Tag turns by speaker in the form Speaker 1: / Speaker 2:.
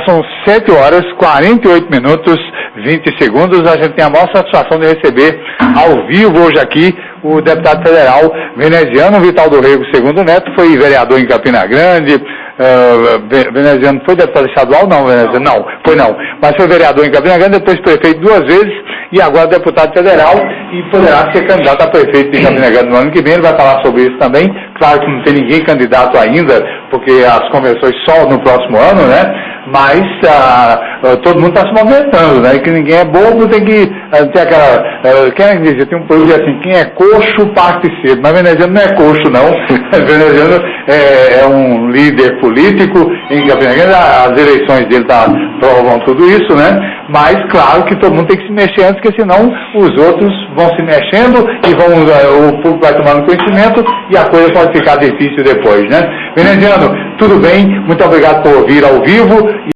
Speaker 1: São 7 horas, 48 minutos, 20 segundos. A gente tem a maior satisfação de receber ao vivo hoje aqui o deputado federal veneziano Vital do Rego II Neto. Foi vereador em Campina Grande. Veneziano foi deputado estadual? Não, veneziano não, foi não. Mas foi vereador em Campina Grande, depois prefeito 2 vezes e agora deputado federal e poderá ser candidato a prefeito de Campina Grande no ano que vem. Ele vai falar sobre isso também. Claro que não tem ninguém candidato ainda, porque as convenções só no próximo ano, né? Mas todo mundo está se movimentando, né? E que ninguém é bobo, tem que ter aquela... quem é que dizia? Tem um povo que diz assim, quem é coxo parte cedo. Mas veneziano não é coxo, não. Veneziano é um líder político em Campina Grande. As eleições dele provam tudo isso, né? Mas, claro que todo mundo tem que se mexer antes, porque senão os outros vão se mexendo e o público vai tomando conhecimento e a coisa pode ficar difícil depois, né? Veneziano, tudo bem? Muito obrigado por vir ao vivo.